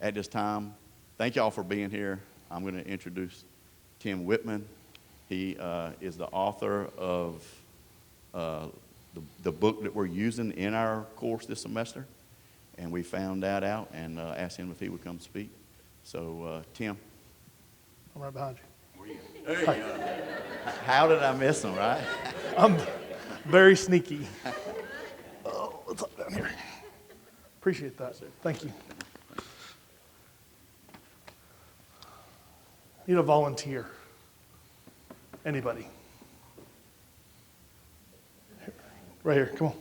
At this time, thank y'all for being here. I'm going to introduce Tim Whitman. He is the author of the book that we're using in our course this semester. And we found that out and asked him if he would come speak. So, Tim. I'm right behind you. How did I miss him, right? I'm very sneaky. Oh, what's up down here? Appreciate that. Thank you. Need a volunteer. Anybody? Right here, come on.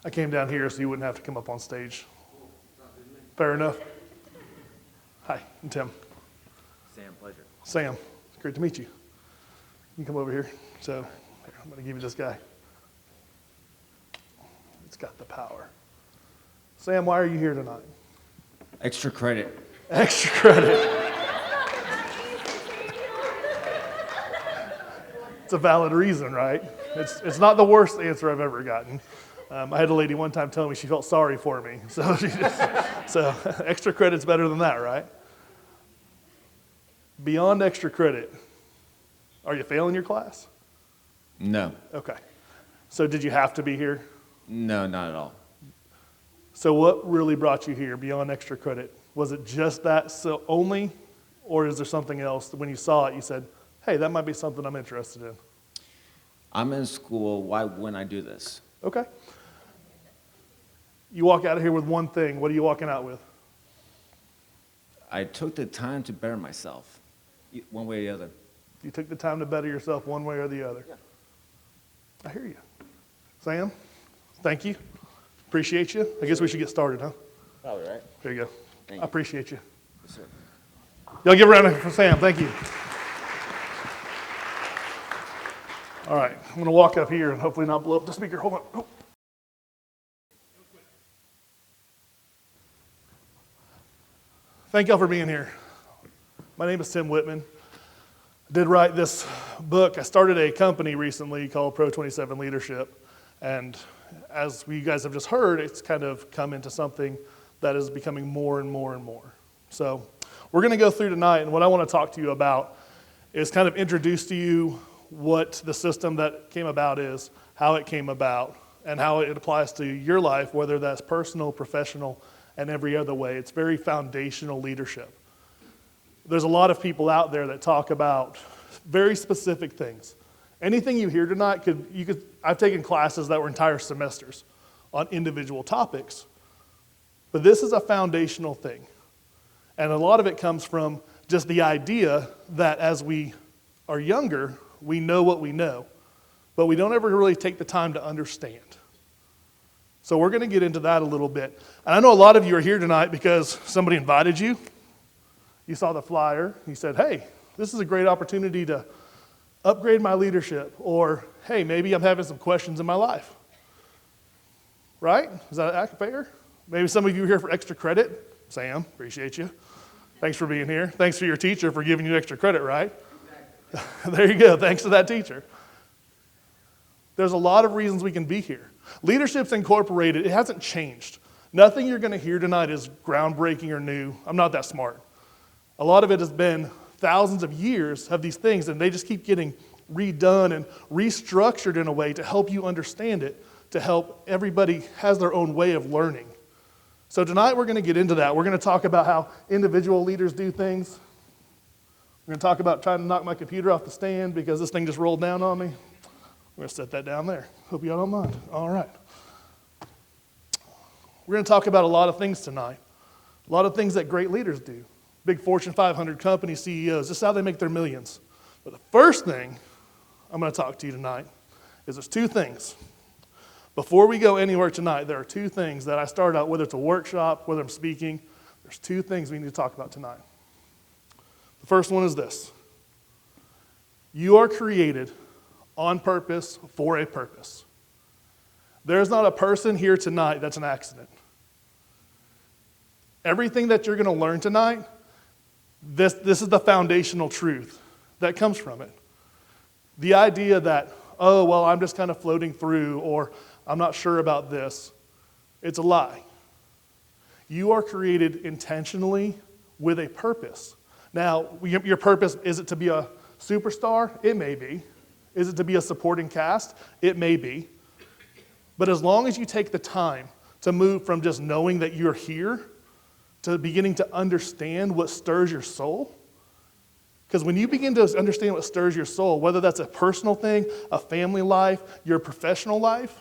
I came down here so you wouldn't have to come up on stage. Fair enough. Hi, I'm Tim. Sam, pleasure. Sam, it's great to meet you. You can come over here. So, here, I'm going to give you this guy. It's got the power. Sam, why are you here tonight? Extra credit. Extra credit. It's a valid reason, right? It's not the worst answer I've ever gotten. I had a lady one time tell me she felt sorry for me. So extra credit's better than that, right? Beyond extra credit, are you failing your class? No. Okay. So did you have to be here? No, not at all. So what really brought you here beyond extra credit? Was it just that so only, or is there something else that when you saw it you said, hey, that might be something I'm interested in? I'm in school. Why wouldn't I do this? Okay. You walk out of here with one thing. What are you walking out with? I took the time to better myself, one way or the other. You took the time to better yourself one way or the other. Yeah. I hear you. Sam, thank you. Appreciate you. I guess we should get started, huh? Probably, right? There you go. Thank I you. appreciate you. Yes, sir. Y'all give a round for Sam. Thank you. All right. I'm going to walk up here and hopefully not blow up the speaker. Hold on. Oh. Thank y'all for being here. My name is Tim Whitman. I did write this book. I started a company recently called Pro 27 Leadership. And as you guys have just heard, it's kind of come into something that is becoming more and more and more. So we're going to go through tonight, and what I want to talk to you about is kind of introduce to you what the system that came about is, how it came about, and how it applies to your life, whether that's personal, professional, and every other way. It's very foundational leadership. There's a lot of people out there that talk about very specific things. Anything you hear tonight, I've taken classes that were entire semesters on individual topics, but this is a foundational thing. And a lot of it comes from just the idea that as we are younger, we know what we know, but we don't ever really take the time to understand. So we're going to get into that a little bit. And I know a lot of you are here tonight because somebody invited you. You saw the flyer. You said, hey, this is a great opportunity to upgrade my leadership. Or, hey, maybe I'm having some questions in my life. Right? Is that fair? Maybe some of you are here for extra credit. Sam, appreciate you. Thanks for being here. Thanks for your teacher for giving you extra credit, right? There you go. Thanks to that teacher. There's a lot of reasons we can be here. Leadership's incorporated. It hasn't changed. Nothing you're going to hear tonight is groundbreaking or new. I'm not that smart. A lot of it has been thousands of years of these things, and they just keep getting redone and restructured in a way to help you understand it, to help everybody has their own way of learning. So tonight we're going to get into that. We're going to talk about how individual leaders do things. We're going to talk about trying to knock my computer off the stand because this thing just rolled down on me. We're going to set that down there. Hope y'all don't mind. All right. We're going to talk about a lot of things tonight. A lot of things that great leaders do. Big Fortune 500 company CEOs. This is how they make their millions. But the first thing I'm going to talk to you tonight is there's two things. Before we go anywhere tonight, there are two things that I start out, whether it's a workshop, whether I'm speaking, there's two things we need to talk about tonight. The first one is this. You are created on purpose for a purpose. There's not a person here tonight that's an accident. Everything that you're going to learn tonight, this is the foundational truth that comes from it. The idea that, oh, well, I'm just kind of floating through, or I'm not sure about this, it's a lie. You are created intentionally with a purpose. Now, your purpose, is it to be a superstar? It may be. Is it to be a supporting cast? It may be. But as long as you take the time to move from just knowing that you're here to beginning to understand what stirs your soul, because when you begin to understand what stirs your soul, whether that's a personal thing, a family life, your professional life,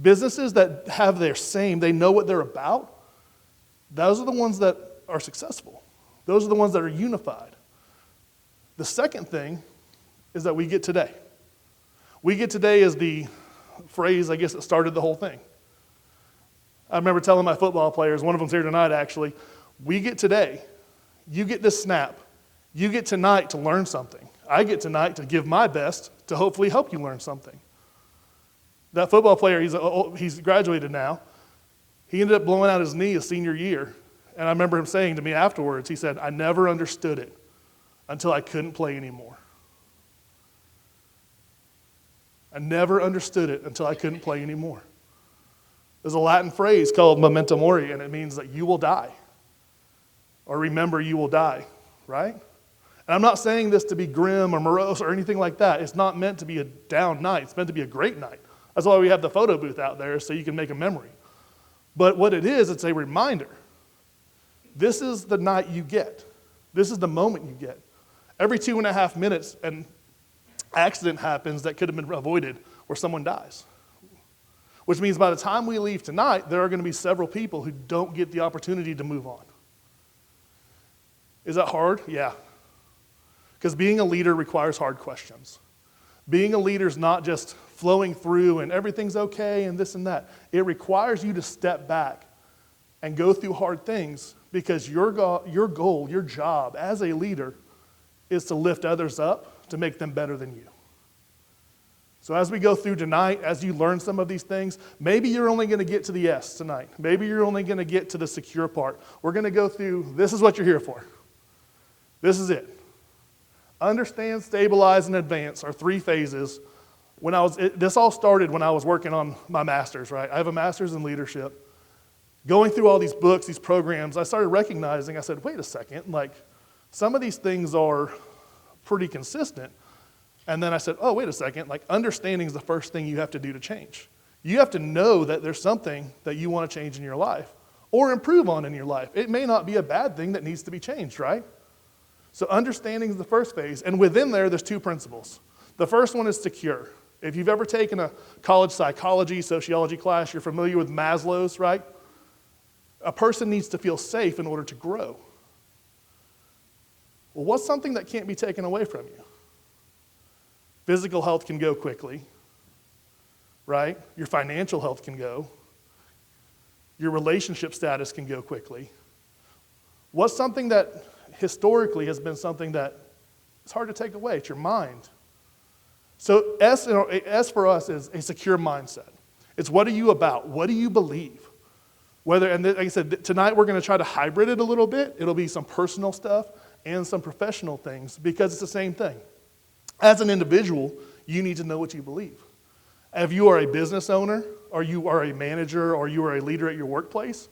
businesses that have their same, they know what they're about, those are the ones that are successful. Those are the ones that are unified. The second thing is that we get today. We get today is the phrase, I guess, that started the whole thing. I remember telling my football players, one of them's here tonight actually, we get today. You get this snap. You get tonight to learn something. I get tonight to give my best to hopefully help you learn something. That football player, he's graduated now. He ended up blowing out his knee his senior year. And I remember him saying to me afterwards, he said, I never understood it until I couldn't play anymore. I never understood it until I couldn't play anymore. There's a Latin phrase called memento mori, and it means that you will die. Or remember you will die, right? And I'm not saying this to be grim or morose or anything like that. It's not meant to be a down night. It's meant to be a great night. That's why we have the photo booth out there, so you can make a memory. But what it is, it's a reminder. This is the night you get. This is the moment you get. Every 2.5 minutes, an accident happens that could have been avoided where someone dies. Which means by the time we leave tonight, there are going to be several people who don't get the opportunity to move on. Is that hard? Yeah. Because being a leader requires hard questions. Being a leader is not just flowing through and everything's okay and this and that. It requires you to step back and go through hard things because your goal, your job as a leader is to lift others up to make them better than you. So as we go through tonight, as you learn some of these things, maybe you're only going to get to the S tonight. Maybe you're only going to get to the secure part. We're going to go through, this is what you're here for. This is it. Understand, stabilize, and advance are 3 phases. This all started when I was working on my master's, right? I have a master's in leadership. Going through all these books, these programs, I started recognizing, I said, wait a second, like some of these things are pretty consistent. And then I said, oh, wait a second, like understanding is the first thing you have to do to change. You have to know that there's something that you want to change in your life or improve on in your life. It may not be a bad thing that needs to be changed, right? So understanding is the first phase, and within there's 2 principles. The first one is secure. If you've ever taken a college psychology, sociology class, you're familiar with Maslow's, right? A person needs to feel safe in order to grow. Well, what's something that can't be taken away from you? Physical health can go quickly, right? Your financial health can go. Your relationship status can go quickly. What's something that historically has been something that it's hard to take away? It's your mind. So S for us is a secure mindset. It's what are you about? What do you believe? And like I said, tonight we're going to try to hybrid it a little bit. It'll be some personal stuff and some professional things because it's the same thing. As an individual, you need to know what you believe. If you are a business owner, or you are a manager, or you are a leader at your workplace,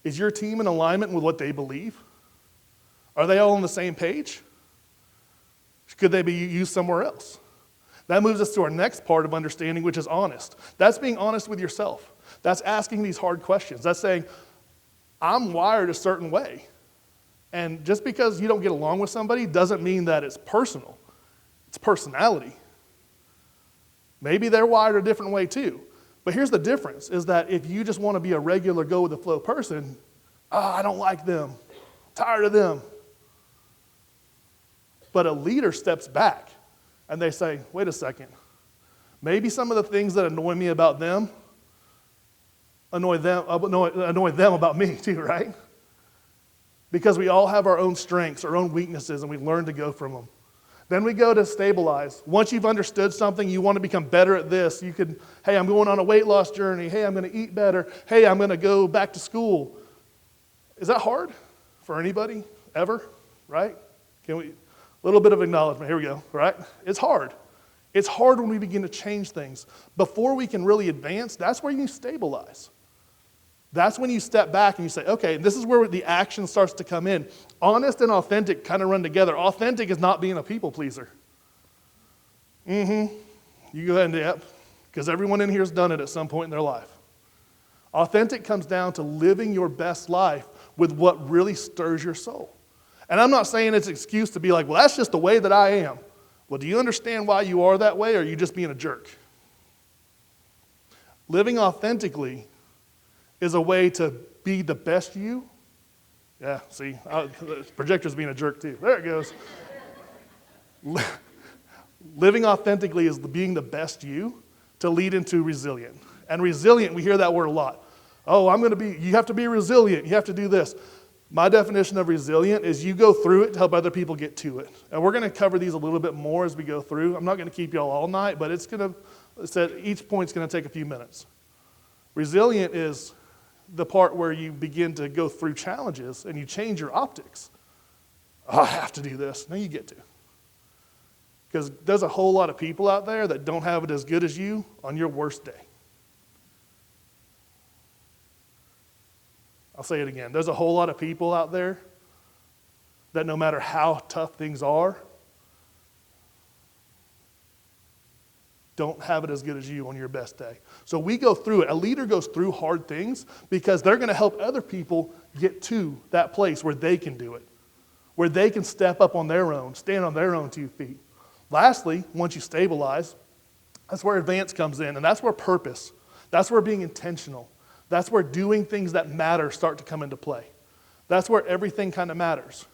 is your team in alignment with what they believe? Are they all on the same page? Could they be used somewhere else? That moves us to our next part of understanding, which is honest. That's being honest with yourself. That's asking these hard questions. That's saying, I'm wired a certain way. And just because you don't get along with somebody doesn't mean that it's personal. It's personality. Maybe they're wired a different way too. But here's the difference, is that if you just want to be a regular go-with-the-flow person, I don't like them, tired of them. But a leader steps back and they say, wait a second, maybe some of the things that annoy me about them annoy them about me too, right? Because we all have our own strengths, our own weaknesses, and we learn to go from them. Then we go to stabilize. Once you've understood something, you want to become better at this. You can, hey, I'm going on a weight loss journey. Hey, I'm going to eat better. Hey, I'm going to go back to school. Is that hard for anybody ever, right? A little bit of acknowledgement. Here we go, right? It's hard. It's hard when we begin to change things. Before we can really advance, that's where you stabilize. That's when you step back and you say, okay, this is where the action starts to come in. Honest and authentic kind of run together. Authentic is not being a people pleaser. You go ahead and, yep, because everyone in here has done it at some point in their life. Authentic comes down to living your best life with what really stirs your soul. And I'm not saying it's an excuse to be like, well, that's just the way that I am. Well, do you understand why you are that way, or are you just being a jerk? Living authentically is a way to be the best you. Yeah, see, the projector's being a jerk too. There it goes. Living authentically is being the best you to lead into resilient. And resilient, we hear that word a lot. Oh, you have to be resilient. You have to do this. My definition of resilient is you go through it to help other people get to it. And we're going to cover these a little bit more as we go through. I'm not going to keep y'all all night, but each point's going to take a few minutes. Resilient is the part where you begin to go through challenges and you change your optics. Oh, I have to do this. No, you get to. Because there's a whole lot of people out there that don't have it as good as you on your worst day. I'll say it again. There's a whole lot of people out there that no matter how tough things are, don't have it as good as you on your best day. So we go through it. A leader goes through hard things because they're going to help other people get to that place where they can do it, where they can step up on their own, stand on their own 2 feet. Lastly, once you stabilize, that's where advance comes in, and that's where purpose, that's where being intentional, that's where doing things that matter start to come into play. That's where everything kind of matters.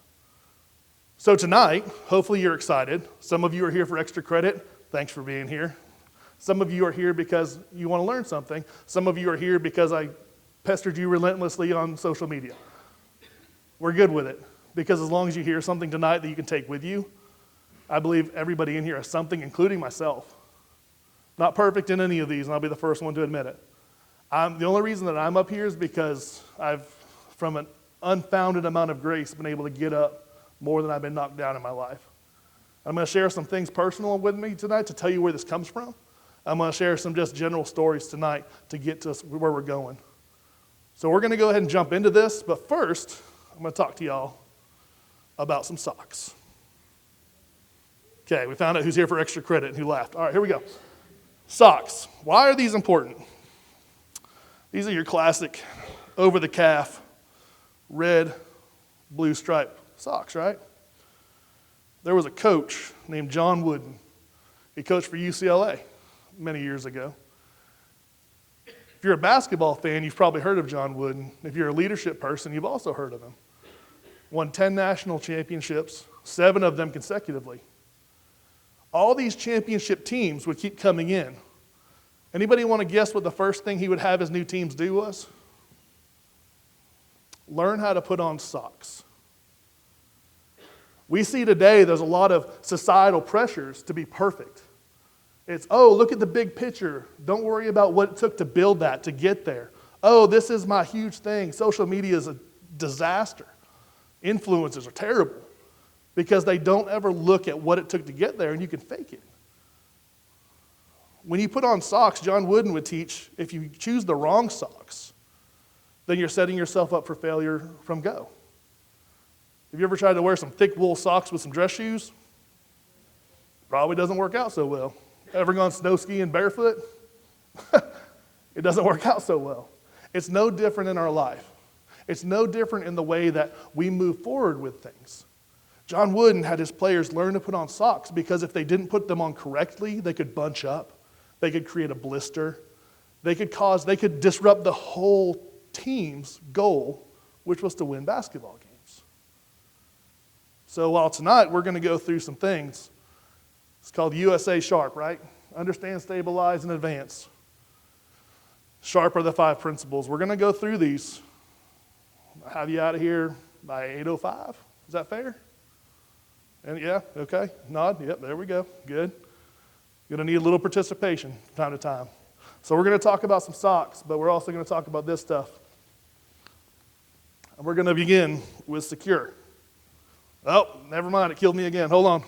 So tonight, hopefully you're excited. Some of you are here for extra credit. Thanks for being here. Some of you are here because you want to learn something. Some of you are here because I pestered you relentlessly on social media. We're good with it, because as long as you hear something tonight that you can take with you, I believe everybody in here has something, including myself. Not perfect in any of these, and I'll be the first one to admit it. The only reason that I'm up here is because I've, from an unfounded amount of grace, been able to get up more than I've been knocked down in my life. I'm going to share some things personal with me tonight to tell you where this comes from. I'm going to share some just general stories tonight to get to where we're going. So we're going to go ahead and jump into this, but first, I'm going to talk to y'all about some socks. Okay, we found out who's here for extra credit and who laughed. All right, here we go. Socks. Why are these important? These are your classic over-the-calf, red, blue stripe socks, right? There was a coach named John Wooden. He coached for UCLA many years ago. If you're a basketball fan, you've probably heard of John Wooden. If you're a leadership person, you've also heard of him. Won 10 national championships, 7 of them consecutively. All these championship teams would keep coming in. Anybody want to guess what the first thing he would have his new teams do was? Learn how to put on socks. We see today there's a lot of societal pressures to be perfect. It's, oh, look at the big picture. Don't worry about what it took to build that, to get there. Oh, this is my huge thing. Social media is a disaster. Influencers are terrible because they don't ever look at what it took to get there, and you can fake it. When you put on socks, John Wooden would teach, if you choose the wrong socks, then you're setting yourself up for failure from go. Have you ever tried to wear some thick wool socks with some dress shoes? Probably doesn't work out so well. Ever gone snow skiing barefoot? It doesn't work out so well. It's no different in our life. It's no different in the way that we move forward with things. John Wooden had his players learn to put on socks because if they didn't put them on correctly, they could bunch up. They could create a blister. They could disrupt the whole team's goal, which was to win basketball games. So while tonight we're going to go through some things, it's called USA Sharp, right? Understand, stabilize, and advance. Sharp are the 5 principles. We're going to go through these. I'll have you out of here by 8:05. Is that fair? And yeah, okay. Nod. Yep, there we go. Good. You're going to need a little participation from time to time. So we're going to talk about some socks, but we're also going to talk about this stuff. And we're going to begin with secure. Oh, never mind. It killed me again. Hold on.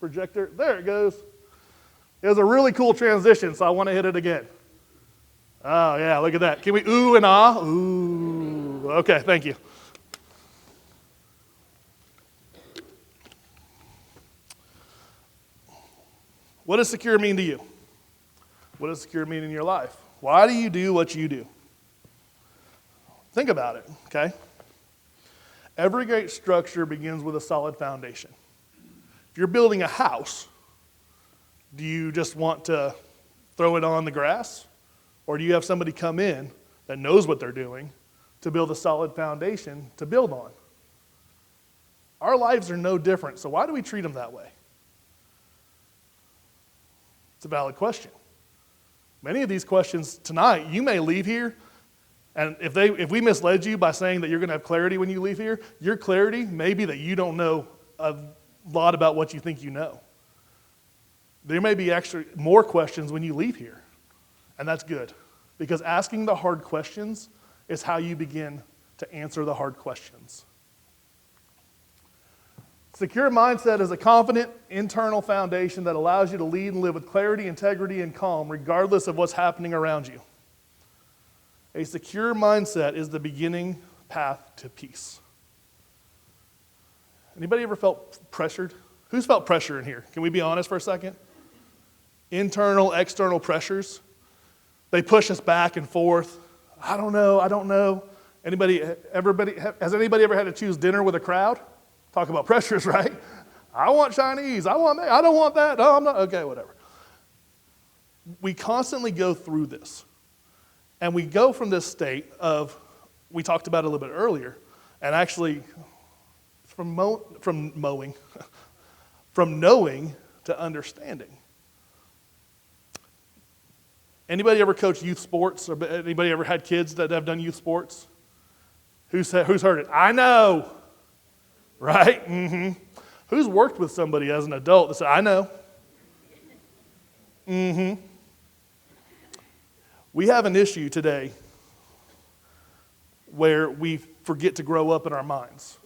Projector. There it goes. It was a really cool transition, so I want to hit it again. Oh, yeah, look at that. Can we ooh and ah? Ooh. Okay, thank you. What does secure mean to you? What does secure mean in your life? Why do you do what you do? Think about it, okay? Every great structure begins with a solid foundation. If you're building a house, do you just want to throw it on the grass? Or do you have somebody come in that knows what they're doing to build a solid foundation to build on? Our lives are no different, so why do we treat them that way? It's a valid question. Many of these questions tonight, you may leave here, and if we misled you by saying that you're going to have clarity when you leave here, your clarity may be that you don't know a lot about what you think you know. There may be actually more questions when you leave here, and that's good, because asking the hard questions is how you begin to answer the hard questions. Secure mindset is a confident internal foundation that allows you to lead and live with clarity, integrity, and calm regardless of what's happening around you. A secure mindset is the beginning path to peace. Anybody ever felt pressured? Who's felt pressure in here? Can we be honest for a second? Internal, external pressures. They push us back and forth. I don't know. Has anybody ever had to choose dinner with a crowd? Talk about pressures, right? I want Chinese. I don't want that. No, I'm not. Okay, whatever. We constantly go through this. And we go from this state of, we talked about it a little bit earlier, and actually from knowing to understanding. Anybody ever coached youth sports? Or anybody ever had kids that have done youth sports? Who's heard it? I know. Right? Mm-hmm. Who's worked with somebody as an adult that said, I know? Mm-hmm. We have an issue today where we forget to grow up in our minds,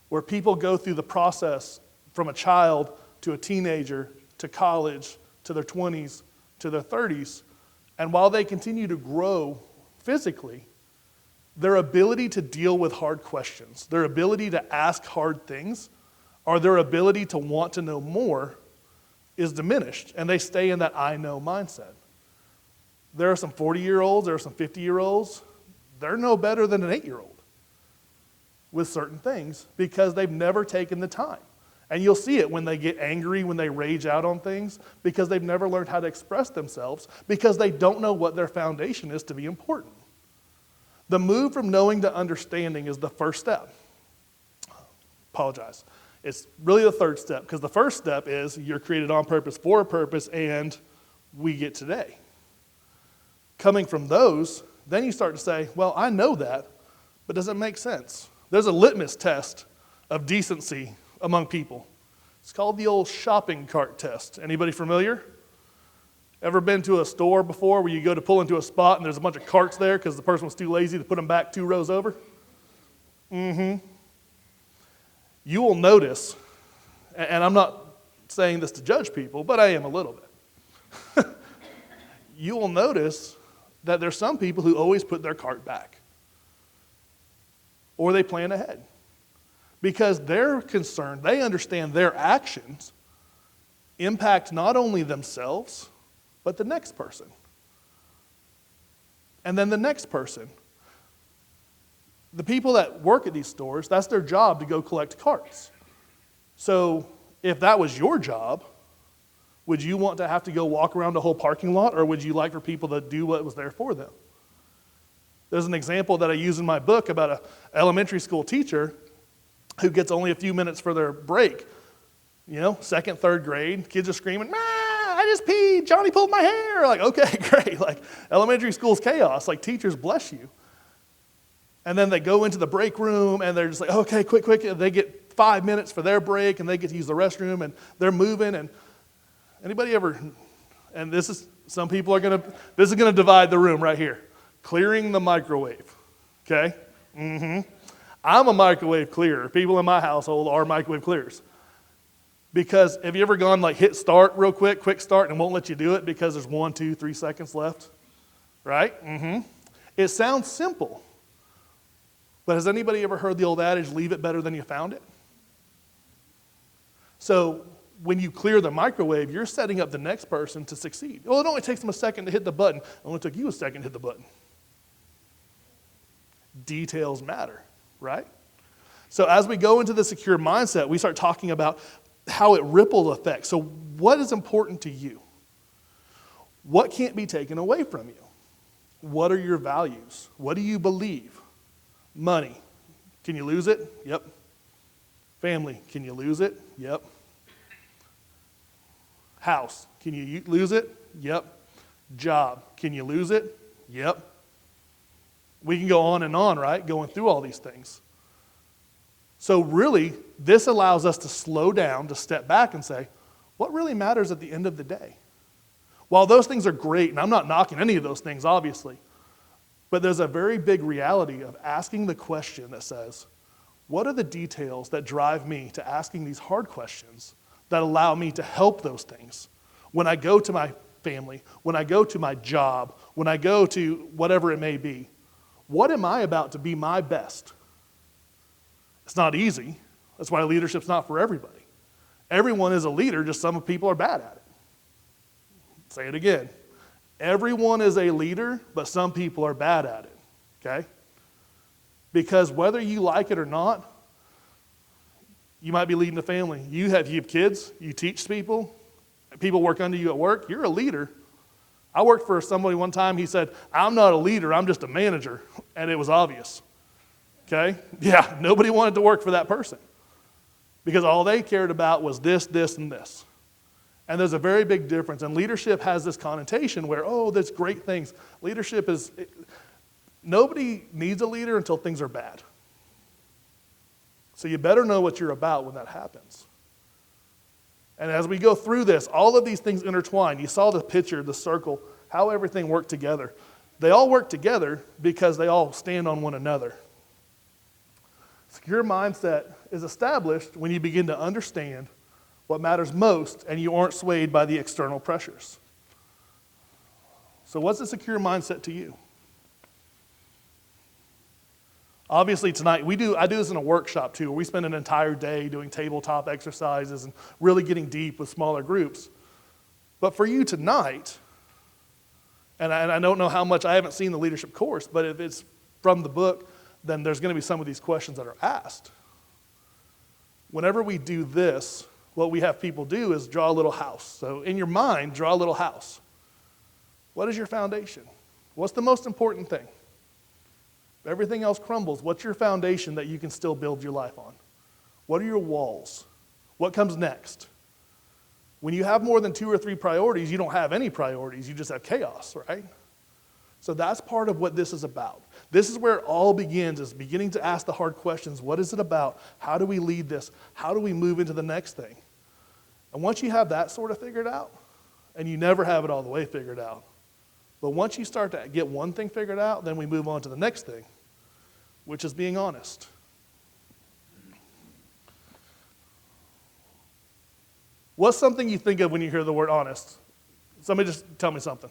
where people go through the process from a child to a teenager to college to their 20s to their 30s, and while they continue to grow physically, their ability to deal with hard questions, their ability to ask hard things, or their ability to want to know more is diminished, and they stay in that I know mindset. There are some 40-year-olds, there are some 50-year-olds, they're no better than an 8-year-old with certain things because they've never taken the time. And you'll see it when they get angry, when they rage out on things, because they've never learned how to express themselves, because they don't know what their foundation is to be important. The move from knowing to understanding is the first step. Apologize. It's really the third step, because the first step is you're created on purpose for a purpose, and we get today. Coming from those, then you start to say, well, I know that, but does it make sense? There's a litmus test of decency among people. It's called the old shopping cart test. Anybody familiar? Ever been to a store before where you go to pull into a spot and there's a bunch of carts there because the person was too lazy to put them back 2 rows over? Mm-hmm. You will notice, and I'm not saying this to judge people, but I am a little bit. You will notice that there's some people who always put their cart back. Or they plan ahead. Because they're concerned, they understand their actions impact not only themselves, but the next person. And then the next person. The people that work at these stores, that's their job to go collect carts. So if that was your job, would you want to have to go walk around the whole parking lot, or would you like for people to do what was there for them? There's an example that I use in my book about an elementary school teacher who gets only a few minutes for their break. You know, 2nd, 3rd grade, kids are screaming, I just peed, Johnny pulled my hair. Like, okay, great. Like, elementary school's chaos. Like, teachers bless you. And then they go into the break room, and they're just like, okay, quick. They get 5 minutes for their break, and they get to use the restroom, and they're moving. And anybody ever, and this is going to divide the room right here. Clearing the microwave, okay? Mm-hmm. I'm a microwave clearer. People in my household are microwave clearers. Because have you ever gone like hit start real quick start, and won't let you do it because there's 1, 2, 3 seconds left? right? It sounds simple, but has anybody ever heard the old adage, leave it better than you found it? So when you clear the microwave, you're setting up the next person to succeed. Well, it only takes them a second to hit the button. It only took you a second to hit the button. Details matter, right? So as we go into the secure mindset, we start talking about how it ripple effects. So what is important to you? What can't be taken away from you? What are your values? What do you believe? Money. Can you lose it? Yep. Family. Can you lose it? Yep. House. Can you lose it? Yep. Job. Can you lose it? Yep. We can go on and on, right? Going through all these things. So really, this allows us to slow down, to step back and say, what really matters at the end of the day? While those things are great, and I'm not knocking any of those things, obviously, but there's a very big reality of asking the question that says, what are the details that drive me to asking these hard questions that allow me to help those things? When I go to my family, when I go to my job, when I go to whatever it may be, what am I about to be my best? It's not easy. That's why leadership's not for everybody. Everyone is a leader, just some people are bad at it. Say it again. Everyone is a leader, but some people are bad at it, okay? Because whether you like it or not, you might be leading a family. You have kids, you teach people work under you at work, you're a leader. I worked for somebody one time, he said, I'm not a leader, I'm just a manager, and it was obvious, okay? Yeah, nobody wanted to work for that person because all they cared about was this, this, and this. And there's a very big difference. And leadership has this connotation where, oh, there's great things. Leadership is, nobody needs a leader until things are bad. So you better know what you're about when that happens. And as we go through this, all of these things intertwine. You saw the picture, the circle, how everything worked together. They all work together because they all stand on one another. Secure mindset is established when you begin to understand what matters most, and you aren't swayed by the external pressures. So what's a secure mindset to you? Obviously tonight, I do this in a workshop too, where we spend an entire day doing tabletop exercises and really getting deep with smaller groups. But for you tonight, and I don't know how much, I haven't seen the leadership course, but if it's from the book, then there's going to be some of these questions that are asked. Whenever we do this, what we have people do is draw a little house. So in your mind, draw a little house. What is your foundation? What's the most important thing? If everything else crumbles, what's your foundation that you can still build your life on? What are your walls? What comes next? When you have more than 2 or 3 priorities, you don't have any priorities, you just have chaos, right? So that's part of what this is about. This is where it all begins, is beginning to ask the hard questions. What is it about? How do we lead this? How do we move into the next thing? And once you have that sort of figured out, and you never have it all the way figured out, but once you start to get one thing figured out, then we move on to the next thing, which is being honest. What's something you think of when you hear the word honest? Somebody just tell me something.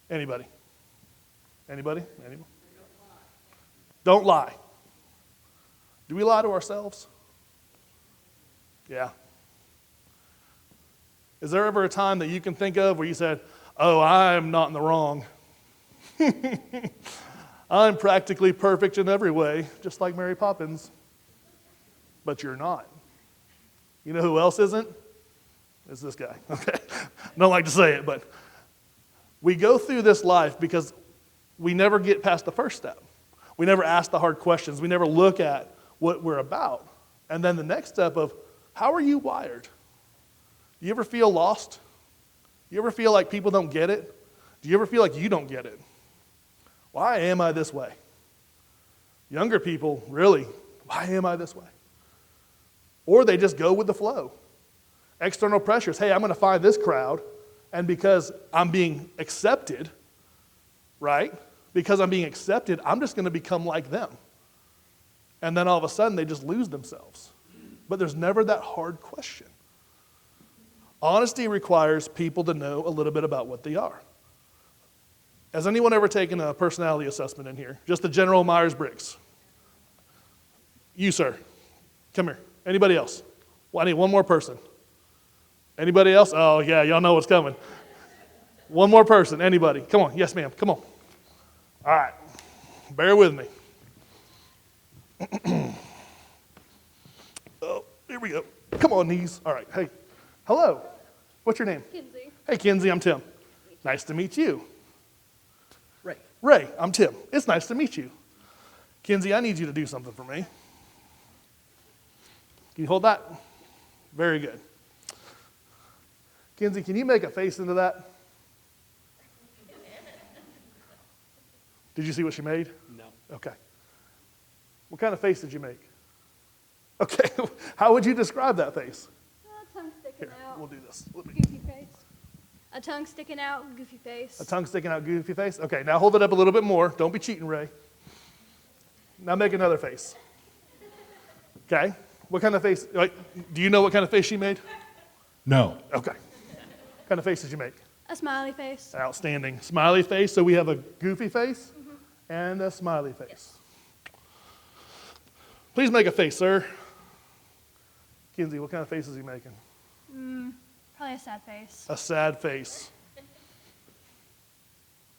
Anybody? Anybody? Anybody? Don't lie. Do we lie to ourselves? Yeah. Is there ever a time that you can think of where you said, oh, I'm not in the wrong. I'm practically perfect in every way, just like Mary Poppins. But you're not. You know who else isn't? It's this guy. Okay. I don't like to say it, but we go through this life because we never get past the first step. We never ask the hard questions. We never look at what we're about. And then the next step of, how are you wired? Do you ever feel lost? Do you ever feel like people don't get it? Do you ever feel like you don't get it? Why am I this way? Younger people, really, why am I this way? Or they just go with the flow. External pressures, hey, I'm going to find this crowd, and because I'm being accepted, right? Because I'm being accepted, I'm just going to become like them. And then all of a sudden, they just lose themselves. But there's never that hard question. Honesty requires people to know a little bit about what they are. Has anyone ever taken a personality assessment in here? Just the general Myers-Briggs? You, sir. Come here. Anybody else? Well, I need one more person. Anybody else? Oh, yeah, y'all know what's coming. One more person. Anybody? Come on. Yes, ma'am. Come on. All right. Bear with me. Oh, here we go. Come on, knees. All right. Hey. Hello. What's your name? Kinsey. Hey, Kinsey. I'm Tim. Nice to meet you. Ray. Ray, I'm Tim. It's nice to meet you. Kinsey, I need you to do something for me. Can you hold that? Very good. Kinsey, can you make a face into that? Did you see what she made? No. Okay. What kind of face did you make? Okay. How would you describe that face? A tongue sticking Here, out. we'll do this. Goofy face. A tongue sticking out, goofy face. A tongue sticking out, goofy face? Okay, now hold it up a little bit more. Don't be cheating, Ray. Now make another face. Okay. What kind of face? Do you know what kind of face she made? No. Okay. What kind of face did you make? A smiley face. Outstanding. Smiley face. So we have a goofy face and a smiley face. Yes. Please make a face, sir. Kinsey, what kind of face is he making? Probably a sad face. A sad face.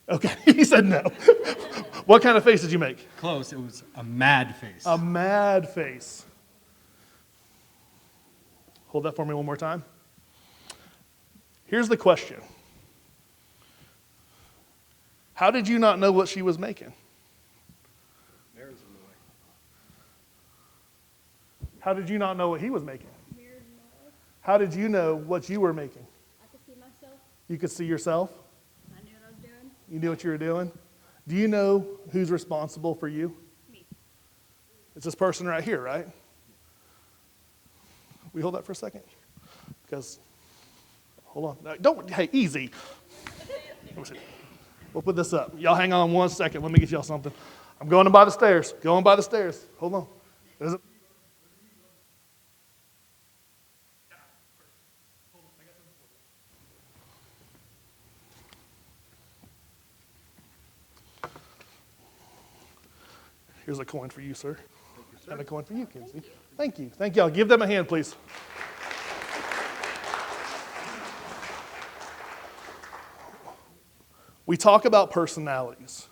Okay, he said no. What kind of face did you make? Close. It was a mad face. A mad face. Hold that for me one more time. Here's the question. How did you not know what she was making? Mirrors in the way. How did you not know what he was making? Mirrored in my life. How did you know what you were making? I could see myself. You could see yourself. I knew what I was doing. You knew what you were doing. Do you know who's responsible for you? Me. It's this person right here, right? We hold that for a second? Because, hold on. No, don't, hey, easy. Let me see. We'll put this up. Y'all hang on 1 second. Let me get y'all something. I'm going by the stairs. Going by the stairs. Hold on. There's a, Here's a coin for you, sir. And a coin for you, Kinsey. Thank you. Thank y'all. Give them a hand, please. We talk about personalities.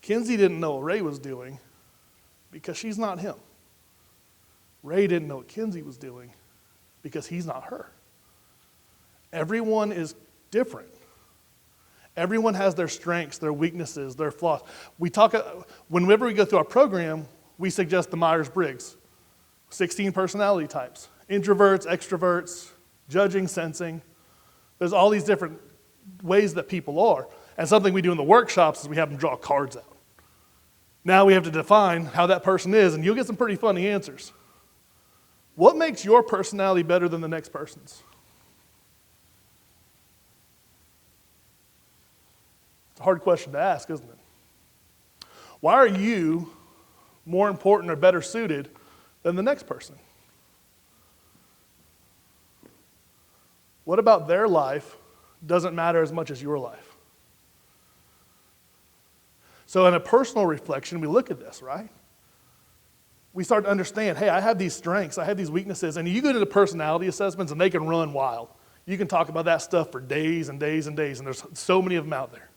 Kinsey didn't know what Ray was doing because she's not him. Ray didn't know what Kinsey was doing because he's not her. Everyone is different. Everyone has their strengths, their weaknesses, their flaws. Whenever we go through our program, we suggest the Myers-Briggs, 16 personality types. Introverts, extroverts, judging, sensing. There's all these different ways that people are. And something we do in the workshops is we have them draw cards out. Now we have to define how that person is, and you'll get some pretty funny answers. What makes your personality better than the next person's? It's a hard question to ask, isn't it? Why are you more important or better suited than the next person? What about their life doesn't matter as much as your life? So in a personal reflection, we look at this, right? We start to understand, hey, I have these strengths, I have these weaknesses, and you go to the personality assessments and they can run wild. You can talk about that stuff for days and days and days, and there's so many of them out there.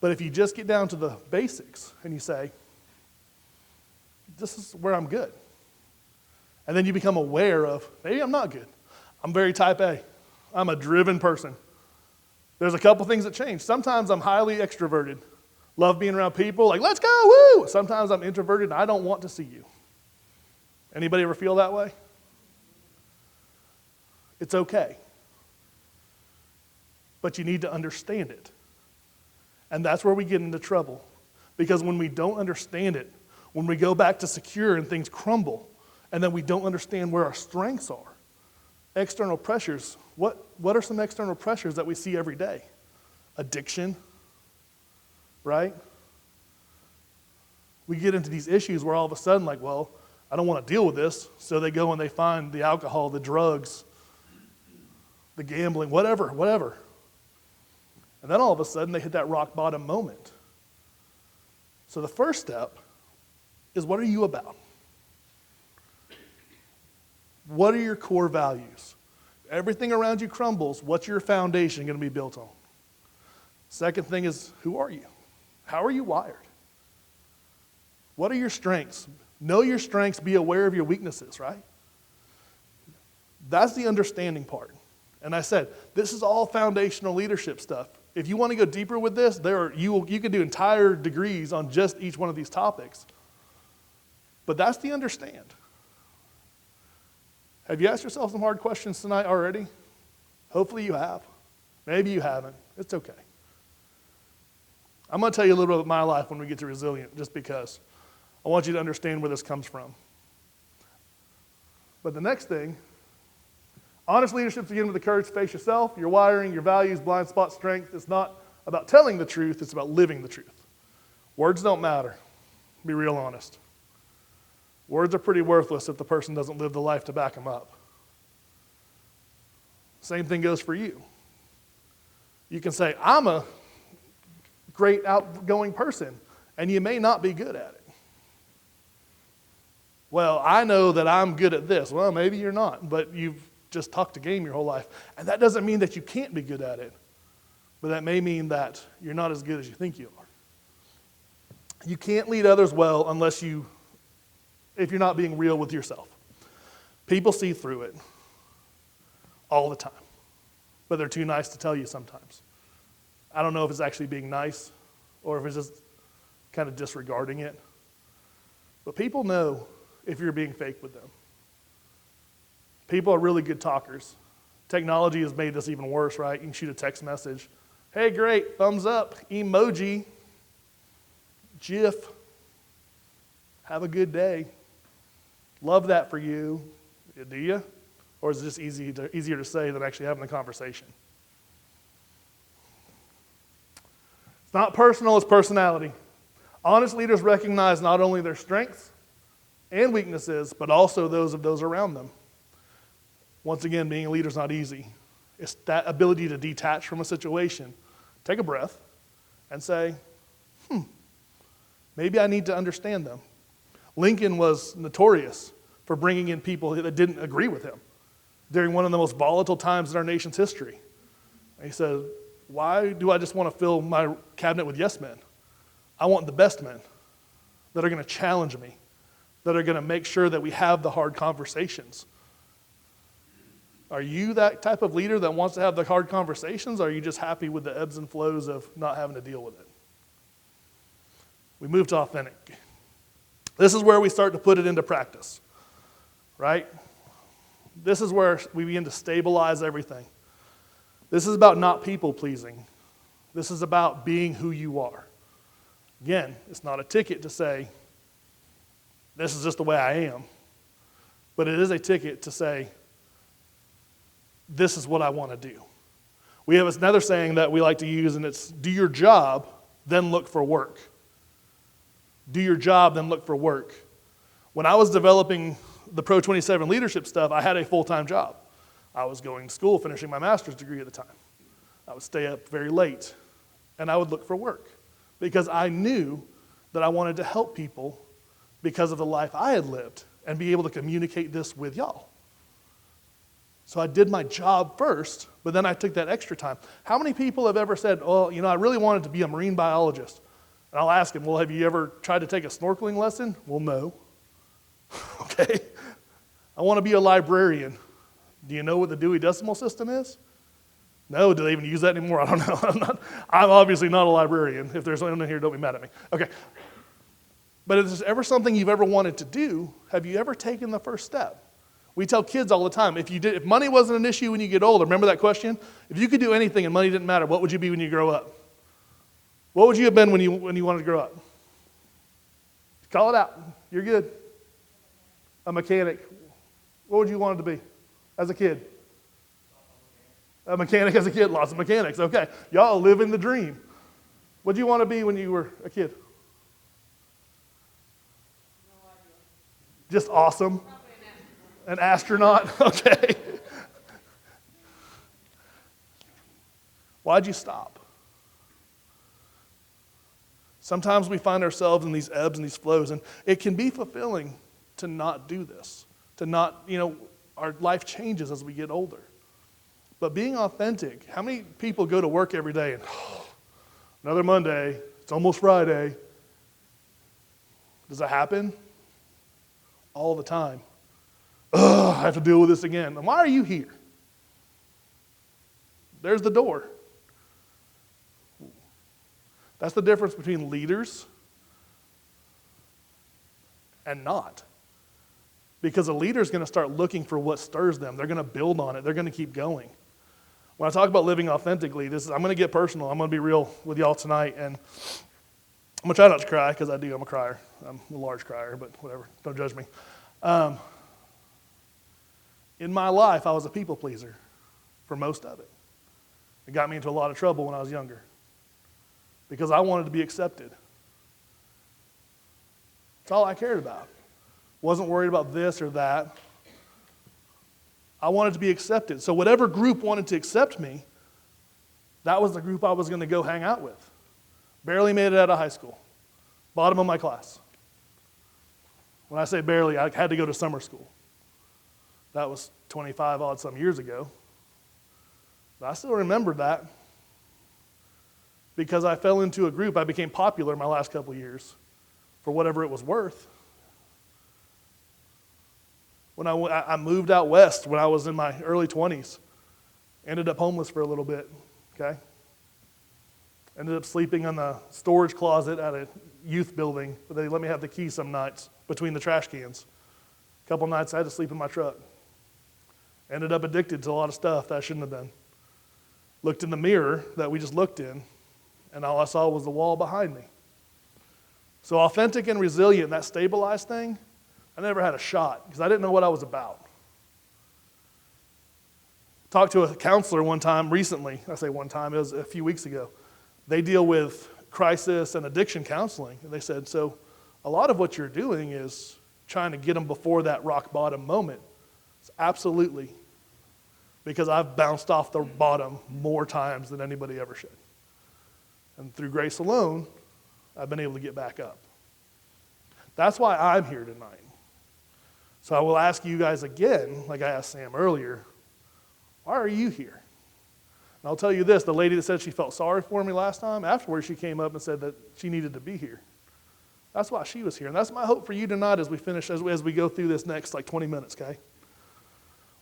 But if you just get down to the basics and you say, this is where I'm good. And then you become aware of, maybe I'm not good. I'm very type A. I'm a driven person. There's a couple things that change. Sometimes I'm highly extroverted. Love being around people, like, let's go, woo! Sometimes I'm introverted and I don't want to see you. Anybody ever feel that way? It's okay. But you need to understand it. And that's where we get into trouble. Because when we don't understand it, when we go back to secure and things crumble, and then we don't understand where our strengths are, external pressures, what are some external pressures that we see every day? Addiction, right? We get into these issues where all of a sudden, like, well, I don't want to deal with this, so they go and they find the alcohol, the drugs, the gambling, whatever. And And then all of a sudden, they hit that rock bottom moment. So the first step is, what are you about? What are your core values? Everything around you crumbles. What's your foundation going to be built on? Second thing is, who are you? How are you wired? What are your strengths? Know your strengths, be aware of your weaknesses, right? That's the understanding part. And I said, this is all foundational leadership stuff. If you want to go deeper with this, you can do entire degrees on just each one of these topics. But that's the understand. Have you asked yourself some hard questions tonight already? Hopefully you have. Maybe you haven't. It's okay. I'm going to tell you a little bit about my life when we get to resilient, just because I want you to understand where this comes from. But the next thing, honest leadership begins with the courage to face yourself, your wiring, your values, blind spot, strength. It's not about telling the truth, it's about living the truth. Words don't matter. Be real honest. Words are pretty worthless if the person doesn't live the life to back them up. Same thing goes for you. You can say, I'm a great outgoing person, and you may not be good at it. Well, I know that I'm good at this. Well, maybe you're not, but you've just talked a game your whole life. And that doesn't mean that you can't be good at it, but that may mean that you're not as good as you think you are. You can't lead others well if you're not being real with yourself. People see through it all the time, but they're too nice to tell you sometimes. I don't know if it's actually being nice or if it's just kind of disregarding it. But people know if you're being fake with them. People are really good talkers. Technology has made this even worse, right? You can shoot a text message. Hey, great, thumbs up, emoji, GIF. Have a good day. Love that for you. Do you? Or is it just easier to say than actually having the conversation? It's not personal, it's personality. Honest leaders recognize not only their strengths and weaknesses, but also those of those around them. Once again, being a leader is not easy. It's that ability to detach from a situation, take a breath, and say, maybe I need to understand them. Lincoln was notorious for bringing in people that didn't agree with him during one of the most volatile times in our nation's history. And he said, why do I just want to fill my cabinet with yes men? I want the best men that are going to challenge me, that are going to make sure that we have the hard conversations. Are you that type of leader that wants to have the hard conversations, or are you just happy with the ebbs and flows of not having to deal with it? We move to authentic. This is where we start to put it into practice, right? This is where we begin to stabilize everything. This is about not people-pleasing. This is about being who you are. Again, it's not a ticket to say, this is just the way I am. But it is a ticket to say, this is what I want to do. We have another saying that we like to use, and it's, do your job, then look for work. Do your job, then look for work. When I was developing the Pro 27 leadership stuff, I had a full-time job. I was going to school, finishing my master's degree at the time. I would stay up very late, and I would look for work because I knew that I wanted to help people because of the life I had lived and be able to communicate this with y'all. So I did my job first, but then I took that extra time. How many people have ever said, oh, I really wanted to be a marine biologist? And I'll ask them, well, have you ever tried to take a snorkeling lesson? Well, no. Okay. I want to be a librarian. Do you know what the Dewey Decimal System is? No, do they even use that anymore? I don't know. I'm obviously not a librarian. If there's anyone in here, don't be mad at me. Okay. But if there's ever something you've ever wanted to do, have you ever taken the first step? We tell kids all the time, if money wasn't an issue when you get older, remember that question? If you could do anything and money didn't matter, what would you be when you grow up? What would you have been when you wanted to grow up? Call it out. You're good. A mechanic. What would you want to be as a kid? A mechanic as a kid. Lots of mechanics. Okay. Y'all living the dream. What did you want to be when you were a kid? No idea. Just awesome. Probably An astronaut. Okay. Why'd you stop? Sometimes we find ourselves in these ebbs and these flows, and it can be fulfilling to not do this, to not, our life changes as we get older. But being authentic, how many people go to work every day and, another Monday, it's almost Friday. Does that happen? All the time. Ugh, I have to deal with this again. And why are you here? There's the door. That's the difference between leaders and not. Because a leader is going to start looking for what stirs them. They're going to build on it. They're going to keep going. When I talk about living authentically, I'm going to get personal. I'm going to be real with y'all tonight. And I'm going to try not to cry because I'm a crier. I'm a large crier, but whatever. Don't judge me. In my life, I was a people pleaser for most of it. It got me into a lot of trouble when I was younger because I wanted to be accepted. That's all I cared about. Wasn't worried about this or that. I wanted to be accepted. So whatever group wanted to accept me, that was the group I was going to go hang out with. Barely made it out of high school. Bottom of my class. When I say barely, I had to go to summer school. That was 25 odd some years ago. But I still remember that because I fell into a group. I became popular in my last couple of years for whatever it was worth. When I moved out west when I was in my early 20s, ended up homeless for a little bit, okay? Ended up sleeping in the storage closet at a youth building, but they let me have the key some nights between the trash cans. A couple nights I had to sleep in my truck. Ended up addicted to a lot of stuff that I shouldn't have been. Looked in the mirror that we just looked in, and all I saw was the wall behind me. So authentic and resilient, that stabilized thing, I never had a shot because I didn't know what I was about. Talked to a counselor one time recently. I say one time, it was a few weeks ago. They deal with crisis and addiction counseling. And they said, so a lot of what you're doing is trying to get them before that rock bottom moment. It's absolutely. Because I've bounced off the bottom more times than anybody ever should. And through grace alone, I've been able to get back up. That's why I'm here tonight. So I will ask you guys again, like I asked Sam earlier, why are you here? And I'll tell you this, the lady that said she felt sorry for me last time, afterwards she came up and said that she needed to be here. That's why she was here. And that's my hope for you tonight as we finish, as we go through this next 20 minutes, okay?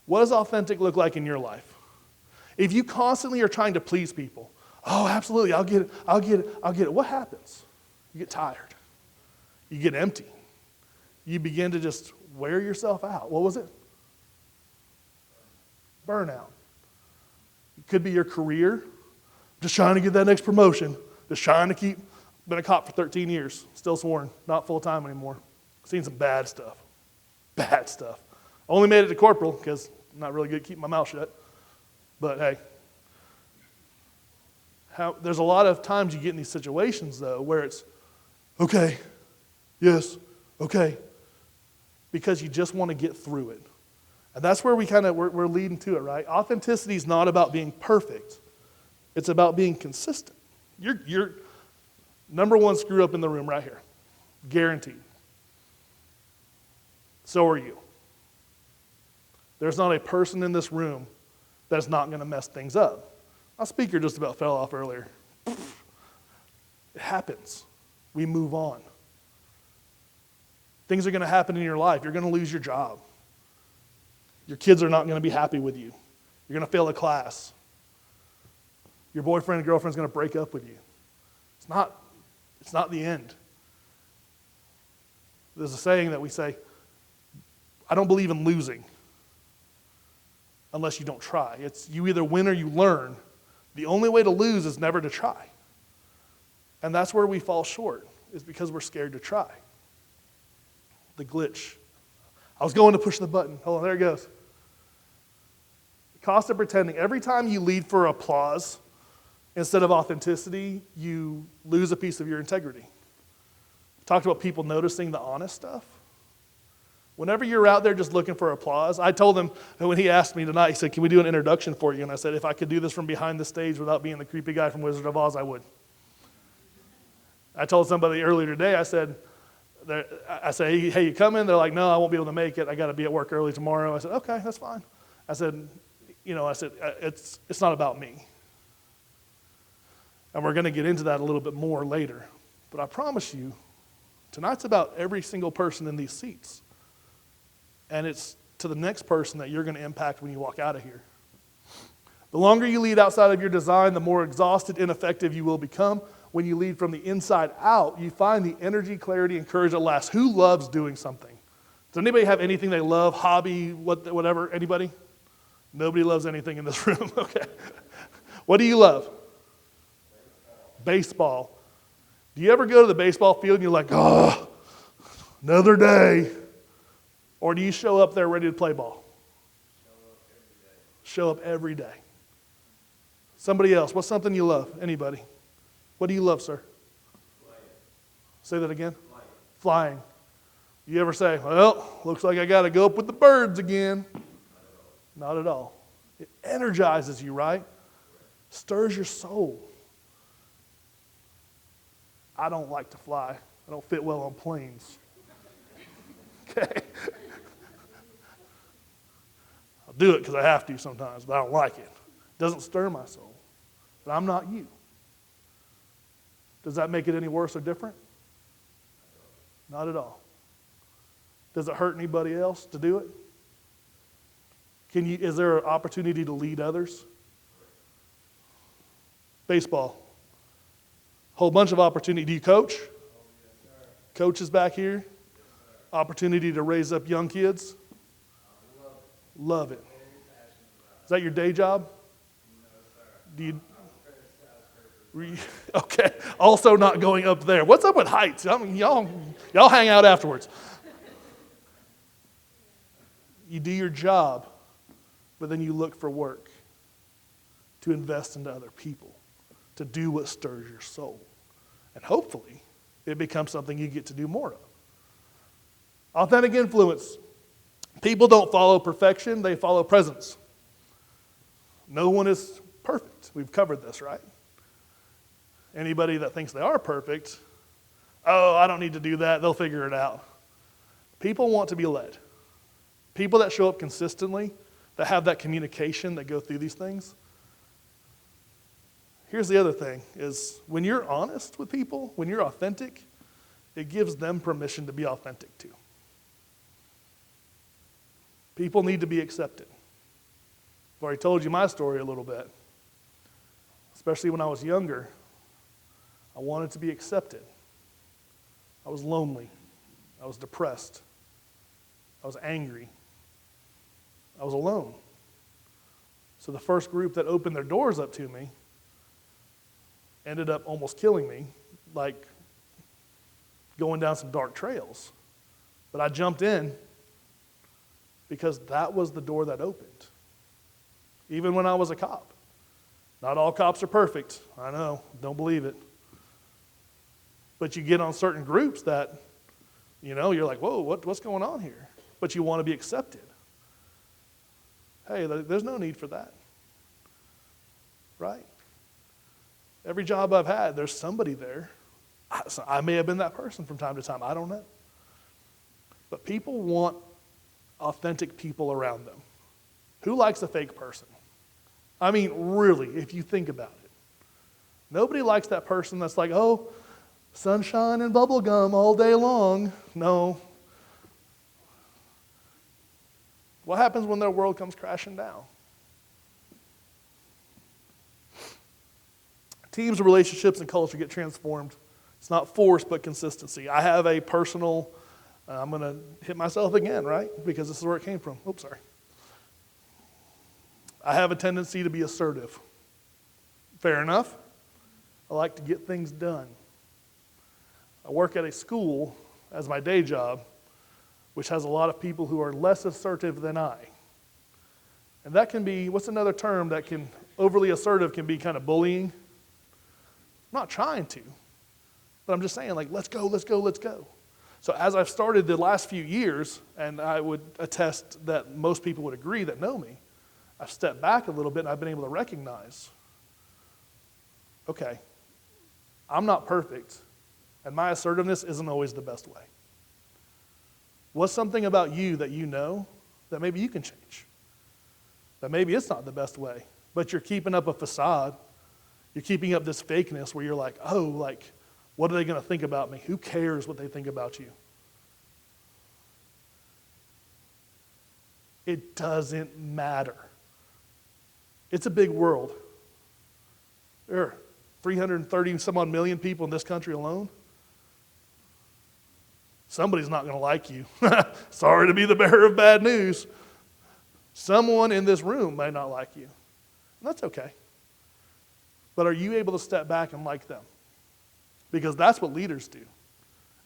What does authentic look like in your life? If you constantly are trying to please people, oh, absolutely, I'll get it. What happens? You get tired. You get empty. You begin to just wear yourself out. What was it? Burnout. It could be your career. Just trying to get that next promotion. Just trying to keep. Been a cop for 13 years. Still sworn. Not full time anymore. Seen some bad stuff. Bad stuff. Only made it to corporal because I'm not really good at keeping my mouth shut. But hey. There's a lot of times you get in these situations though where it's, okay, yes, okay. Because you just want to get through it. And that's where we're leading to it, right? Authenticity is not about being perfect. It's about being consistent. You're number one screw up in the room right here. Guaranteed. So are you. There's not a person in this room that's not going to mess things up. My speaker just about fell off earlier. It happens. We move on. Things are going to happen in your life. You're going to lose your job. Your kids are not going to be happy with you. You're going to fail a class. Your boyfriend and girlfriend is going to break up with you. It's not the end. There's a saying that we say, I don't believe in losing unless you don't try. It's you either win or you learn. The only way to lose is never to try. And that's where we fall short, is because we're scared to try. The glitch. I was going to push the button. Hold on, there it goes. The cost of pretending. Every time you lead for applause instead of authenticity, you lose a piece of your integrity. Talked about people noticing the honest stuff. Whenever you're out there just looking for applause, I told him, when he asked me tonight, he said, can we do an introduction for you? And I said, if I could do this from behind the stage without being the creepy guy from Wizard of Oz, I would. I told somebody earlier today, I said, hey, you coming? They're like, no, I won't be able to make it. I got to be at work early tomorrow. I said, okay, that's fine. I said, it's not about me. And we're going to get into that a little bit more later. But I promise you, tonight's about every single person in these seats. And it's to the next person that you're going to impact when you walk out of here. The longer you lead outside of your design, the more exhausted, ineffective you will become. When you lead from the inside out, you find the energy, clarity, and courage that lasts. Who loves doing something? Does anybody have anything they love, hobby, whatever? Anybody? Nobody loves anything in this room. Okay. What do you love? Baseball. Do you ever go to the baseball field and you're like, oh, another day? Or do you show up there ready to play ball? Show up every day. Somebody else, what's something you love? Anybody? What do you love, sir? Flying. Say that again. Flying. You ever say, well, looks like I got to go up with the birds again? Not at all. It energizes you, right? Stirs your soul. I don't like to fly. I don't fit well on planes. Okay? I'll do it because I have to sometimes, but I don't like it. It doesn't stir my soul. But I'm not you. Does that make it any worse or different? Not at all. Does it hurt anybody else to do it? Is there an opportunity to lead others? Baseball. Whole bunch of opportunity. Do you coach? Coaches back here? Opportunity to raise up young kids? Love it. Is that your day job? Do you? Okay. Also not going up there. What's up with heights? I mean, y'all hang out afterwards. You do your job, but then you look for work to invest into other people, to do what stirs your soul. And hopefully, it becomes something you get to do more of. Authentic influence. People don't follow perfection, they follow presence. No one is perfect. We've covered this, right? Anybody that thinks they are perfect, oh, I don't need to do that, they'll figure it out. People want to be led. People that show up consistently, that have that communication, that go through these things. Here's the other thing, is when you're honest with people, when you're authentic, it gives them permission to be authentic too. People need to be accepted. I've already told you my story a little bit. Especially when I was younger, I wanted to be accepted. I was lonely. I was depressed. I was angry. I was alone. So the first group that opened their doors up to me ended up almost killing me, like going down some dark trails. But I jumped in because that was the door that opened. Even when I was a cop. Not all cops are perfect. I know, don't believe it. But you get on certain groups that, you're like, whoa, what's going on here? But you want to be accepted. Hey, there's no need for that. Right? Every job I've had, there's somebody there. I may have been that person from time to time. I don't know. But people want authentic people around them. Who likes a fake person? I mean, really, if you think about it. Nobody likes that person that's like, oh, sunshine and bubble gum all day long. No. What happens when their world comes crashing down? Teams, relationships, and culture get transformed. It's not force, but consistency. I have a personal, I'm going to hit myself again, right? Because this is where it came from. Oops, sorry. I have a tendency to be assertive. Fair enough. I like to get things done. I work at a school as my day job, which has a lot of people who are less assertive than I. And that can be, what's another term that can, overly assertive can be kind of bullying? I'm not trying to, but I'm just saying, like, let's go, let's go, let's go. So as I've started the last few years, and I would attest that most people would agree that know me, I've stepped back a little bit and I've been able to recognize, okay, I'm not perfect, And my assertiveness isn't always the best way. What's something about you that you know that maybe you can change? That maybe it's not the best way, but you're keeping up a facade. You're keeping up this fakeness where you're like, oh, like, what are they going to think about me? Who cares what they think about you? It doesn't matter. It's a big world. There are 330 some odd million people in this country alone. Somebody's not going to like you. Sorry to be the bearer of bad news. Someone in this room may not like you. And that's okay. But are you able to step back and like them? Because that's what leaders do.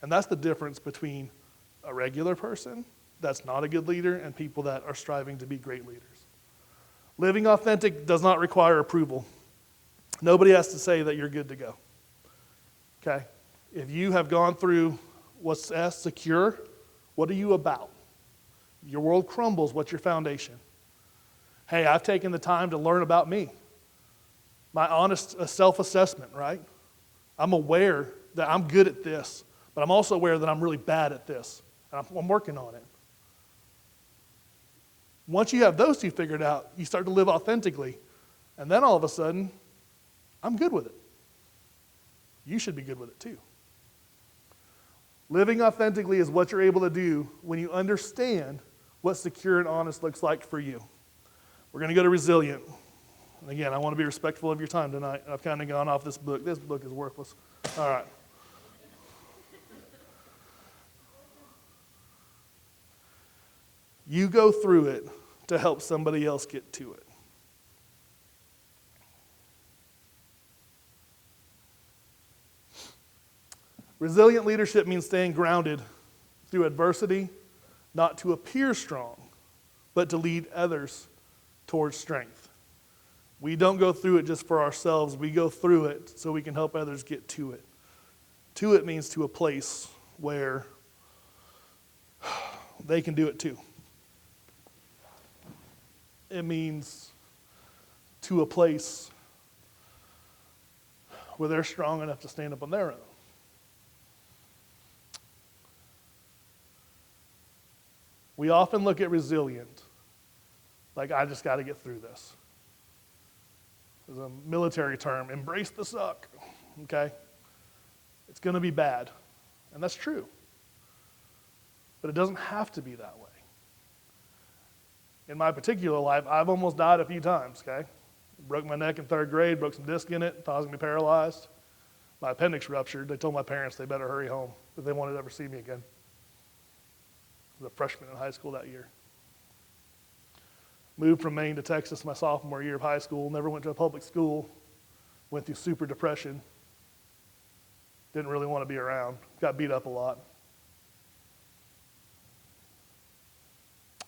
And that's the difference between a regular person that's not a good leader and people that are striving to be great leaders. Living authentic does not require approval. Nobody has to say that you're good to go. Okay? If you have gone through what's secure, what are you about? Your world crumbles, what's your foundation? Hey, I've taken the time to learn about me. My honest self-assessment, right? I'm aware that I'm good at this, but I'm also aware that I'm really bad at this. And I'm working on it. Once you have those two figured out, you start to live authentically. And then all of a sudden, I'm good with it. You should be good with it too. Living authentically is what you're able to do when you understand what secure and honest looks like for you. We're going to go to resilient. And again, I want to be respectful of your time tonight. I've kind of gone off this book. This book is worthless. All right. You go through it to help somebody else get to it. Resilient leadership means staying grounded through adversity, not to appear strong, but to lead others towards strength. We don't go through it just for ourselves. We go through it so we can help others get to it. To it means to a place where they can do it too. It means to a place where they're strong enough to stand up on their own. We often look at resilient like, I just got to get through this. There's a military term, embrace the suck, okay? It's going to be bad, and that's true. But it doesn't have to be that way. In my particular life, I've almost died a few times, okay? Broke my neck in 3rd grade, broke some disc in it, causing me paralyzed. My appendix ruptured. They told my parents they better hurry home if they wanted to ever see me again. I was a freshman in high school that year. Moved from Maine to Texas my sophomore year of high school, never went to a public school, went through super depression, didn't really want to be around, got beat up a lot.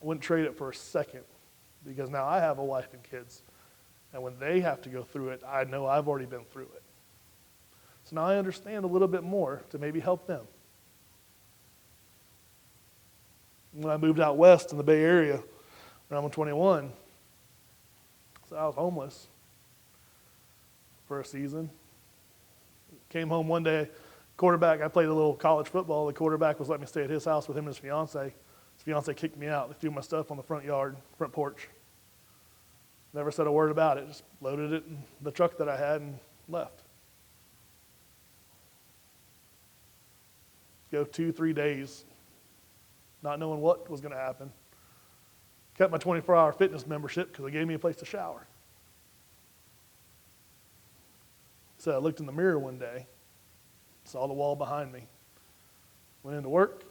I wouldn't trade it for a second because now I have a wife and kids. And when they have to go through it, I know I've already been through it. So now I understand a little bit more to maybe help them. When I moved out west in the Bay Area, when I was 21, so I was homeless for a season. Came home one day, quarterback, I played a little college football. The quarterback was letting me stay at his house with him and his fiance. His fiance kicked me out. They threw my stuff on the front yard, front porch. Never said a word about it. Just loaded it in the truck that I had and left. Go 2-3 days, not knowing what was going to happen. Kept my 24-hour fitness membership because they gave me a place to shower. So I looked in the mirror one day, saw the wall behind me. Went into work,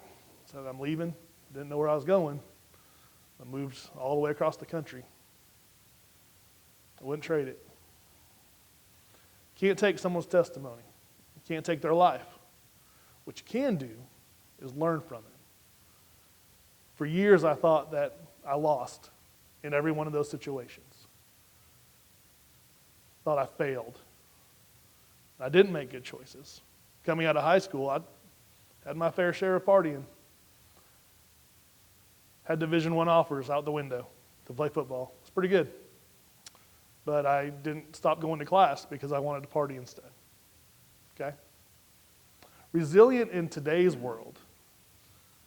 said I'm leaving. Didn't know where I was going. I moved all the way across the country. I wouldn't trade it. Can't take someone's testimony. You can't take their life. What you can do is learn from it. For years, I thought that I lost in every one of those situations. Thought I failed. I didn't make good choices. Coming out of high school, I had my fair share of partying. Had Division I offers out the window to play football. It's pretty good. But I didn't stop going to class because I wanted to party instead. Okay? Resilient in today's world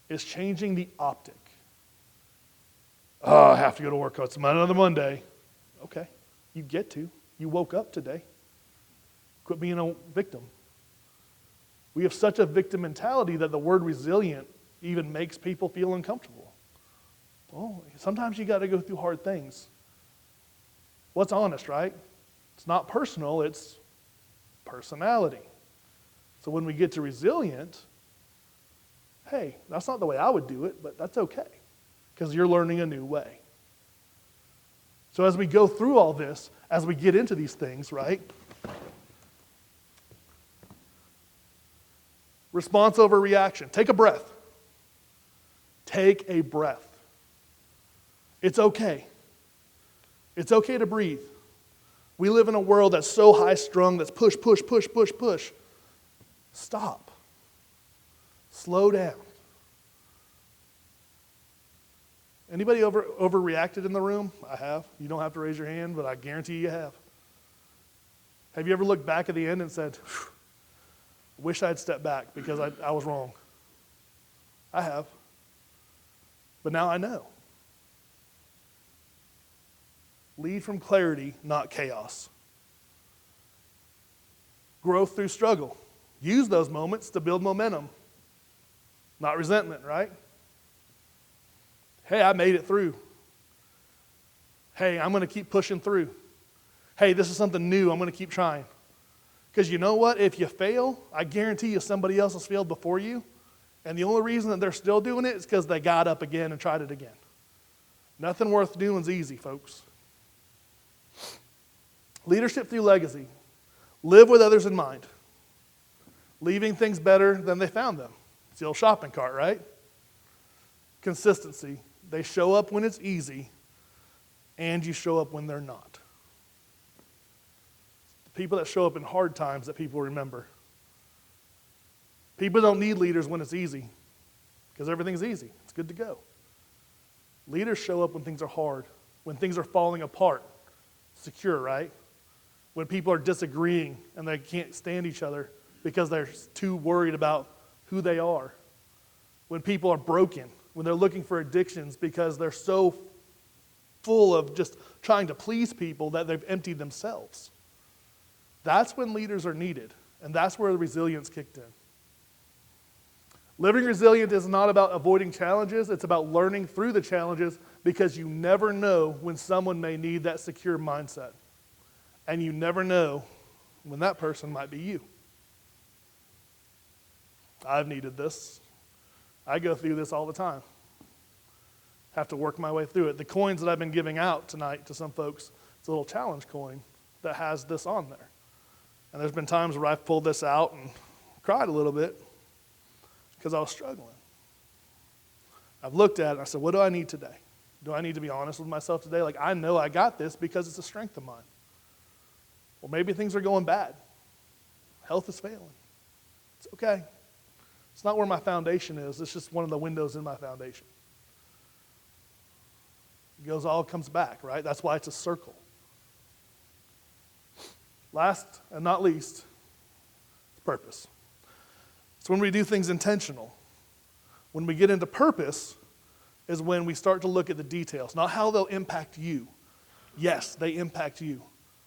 is changing the optic. Oh, I have to go to work. It's another Monday. Okay, you get to. You woke up today. Quit being a victim. We have such a victim mentality that the word resilient even makes people feel uncomfortable. Well, sometimes you got to go through hard things. What's honest, right? It's not personal, it's personality. So when we get to resilient, hey, that's not the way I would do it, but that's okay, because you're learning a new way. So as we go through all this, as we get into these things, right? Response over reaction. Take a breath. Take a breath. It's okay. It's okay to breathe. We live in a world that's so high-strung, that's push, push, push, push, push. Stop. Slow down. Anybody overreacted in the room? I have. You don't have to raise your hand, but I guarantee you have. Have you ever looked back at the end and said, wish I'd stepped back because I was wrong? I have. But now I know. Lead from clarity, not chaos. Growth through struggle. Use those moments to build momentum, not resentment, right? Hey, I made it through. Hey, I'm going to keep pushing through. Hey, this is something new. I'm going to keep trying. Because you know what? If you fail, I guarantee you somebody else has failed before you. And the only reason that they're still doing it is because they got up again and tried it again. Nothing worth doing is easy, folks. Leadership through legacy. Live with others in mind. Leaving things better than they found them. It's the old shopping cart, right? Consistency. They show up when it's easy, and you show up when they're not. The people that show up in hard times that people remember. People don't need leaders when it's easy, because everything's easy. It's good to go. Leaders show up when things are hard, when things are falling apart. Secure, right? When people are disagreeing and they can't stand each other because they're too worried about who they are. When people are broken, when they're looking for addictions because they're so full of just trying to please people that they've emptied themselves. That's when leaders are needed, and that's where the resilience kicked in. Living resilient is not about avoiding challenges, it's about learning through the challenges, because you never know when someone may need that secure mindset. And you never know when that person might be you. I've needed this. I go through this all the time. Have to work my way through it. The coins that I've been giving out tonight to some folks, it's a little challenge coin that has this on there. And there's been times where I've pulled this out and cried a little bit because I was struggling. I've looked at it and I said, what do I need today? Do I need to be honest with myself today? Like, I know I got this because it's a strength of mine. Well, maybe things are going bad. Health is failing. It's okay. It's not where my foundation is. It's just one of the windows in my foundation. It goes, all comes back, right? That's why it's a circle. Last and not least, purpose. It's when we do things intentional. When we get into purpose is when we start to look at the details, not how they'll impact you. Yes, they impact you,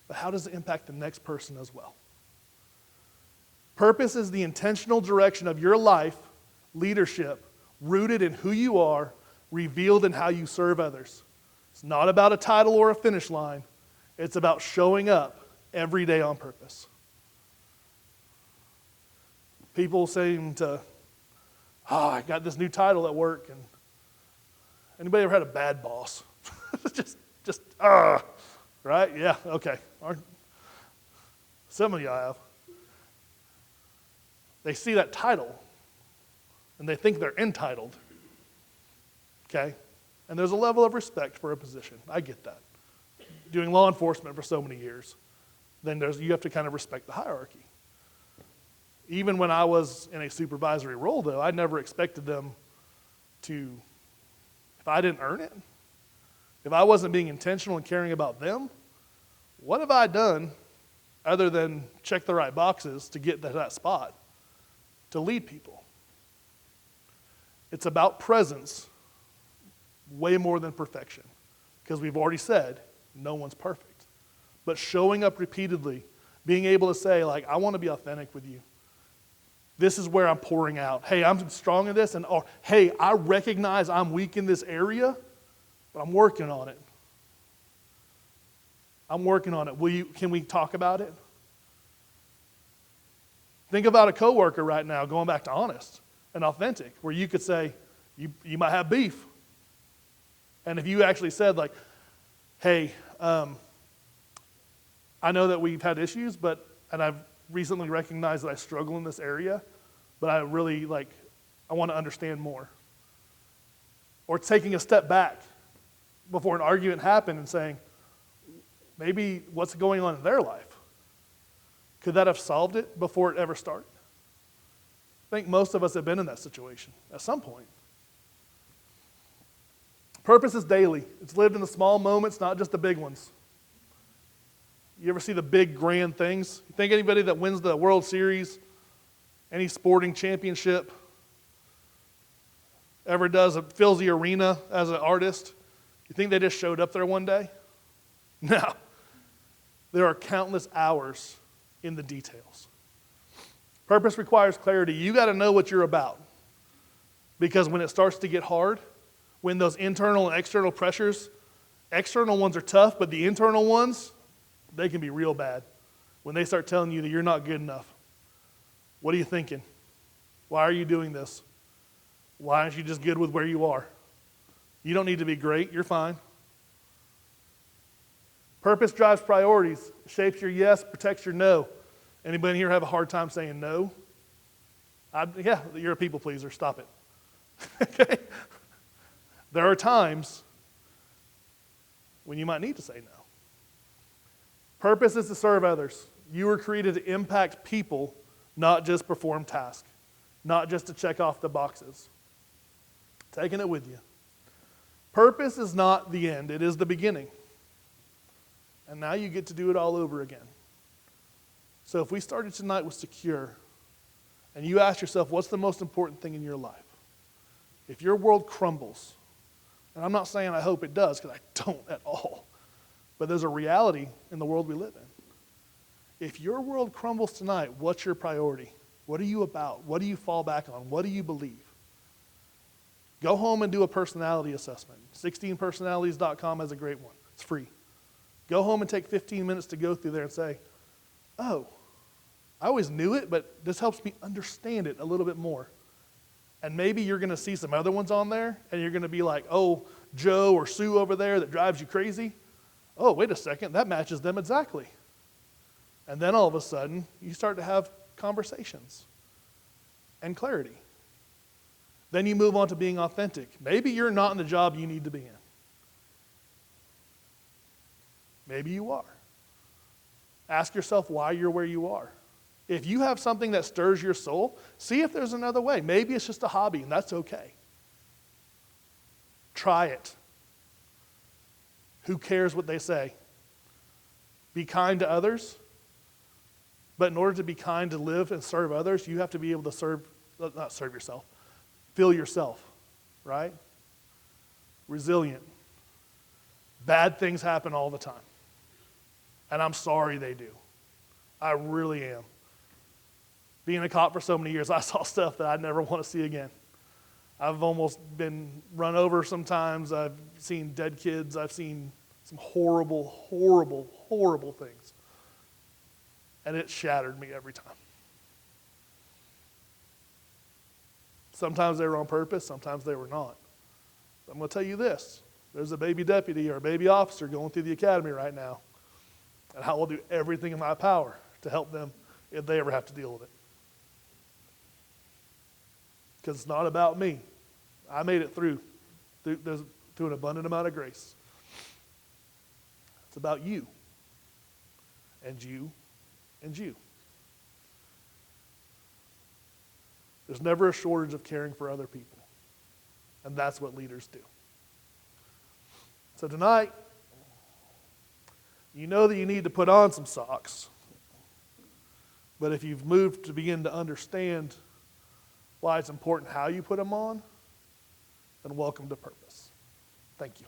but how does it impact the next person as well? Purpose is the intentional direction of your life, leadership, rooted in who you are, revealed in how you serve others. It's not about a title or a finish line. It's about showing up every day on purpose. People seem to, I got this new title at work, and anybody ever had a bad boss? Right? Yeah, okay. Some of you have. They see that title, and they think they're entitled. Okay? And there's a level of respect for a position. I get that. Doing law enforcement for so many years, then you have to kind of respect the hierarchy. Even when I was in a supervisory role, though, I never expected them to, if I didn't earn it, if I wasn't being intentional and caring about them, what have I done other than check the right boxes to get to that spot? to lead people. It's about presence way more than perfection, because we've already said no one's perfect. But showing up repeatedly, being able to say, like, I want to be authentic with you. This is where I'm pouring out. Hey, I'm strong in this, and or, hey, I recognize I'm weak in this area, but I'm working on it. I'm working on it. Can we talk about it? Think about a coworker right now, going back to honest and authentic, where you could say, you might have beef. And if you actually said, like, hey, I know that we've had issues, and I've recently recognized that I struggle in this area, but I really, I want to understand more. Or taking a step back before an argument happened and saying, maybe what's going on in their life? Could that have solved it before it ever started? I think most of us have been in that situation at some point. Purpose is daily. It's lived in the small moments, not just the big ones. You ever see the big grand things? You think anybody that wins the World Series, any sporting championship, fills the arena as an artist? You think they just showed up there one day? No. There are countless hours in the details. Purpose requires clarity. You got to know what you're about. Because when it starts to get hard, when those internal and external pressures, external ones are tough, but the internal ones, they can be real bad. When they start telling you that you're not good enough. What are you thinking? Why are you doing this? Why aren't you just good with where you are? You don't need to be great. You're fine. Purpose drives priorities, shapes your yes, protects your no. Anybody here have a hard time saying no? Yeah, you're a people pleaser. Stop it. Okay? There are times when you might need to say no. Purpose is to serve others. You were created to impact people, not just perform tasks, not just to check off the boxes. Taking it with you. Purpose is not the end, it is the beginning. And now you get to do it all over again. So if we started tonight with secure, and you ask yourself, what's the most important thing in your life? If your world crumbles, and I'm not saying I hope it does, because I don't at all, but there's a reality in the world we live in. If your world crumbles tonight, what's your priority? What are you about? What do you fall back on? What do you believe? Go home and do a personality assessment. 16personalities.com has a great one. It's free. Go home and take 15 minutes to go through there and say, oh, I always knew it, but this helps me understand it a little bit more. And maybe you're going to see some other ones on there, and you're going to be like, oh, Joe or Sue over there that drives you crazy. Oh, wait a second, that matches them exactly. And then all of a sudden, you start to have conversations and clarity. Then you move on to being authentic. Maybe you're not in the job you need to be in. Maybe you are. Ask yourself why you're where you are. If you have something that stirs your soul, see if there's another way. Maybe it's just a hobby, and that's okay. Try it. Who cares what they say? Be kind to others. But in order to be kind, to live and serve others, you have to be able to not serve yourself, fill yourself, right? Resilient. Bad things happen all the time. And I'm sorry they do. I really am. Being a cop for so many years, I saw stuff that I never want to see again. I've almost been run over sometimes. I've seen dead kids. I've seen some horrible, horrible, horrible things. And it shattered me every time. Sometimes they were on purpose, sometimes they were not. But I'm going to tell you this. There's a baby deputy or a baby officer going through the academy right now. And I will do everything in my power to help them if they ever have to deal with it. Because it's not about me. I made it through an abundant amount of grace. It's about you. And you. And you. There's never a shortage of caring for other people. And that's what leaders do. So tonight, you know that you need to put on some socks. But if you've moved to begin to understand why it's important how you put them on, then welcome to purpose. Thank you.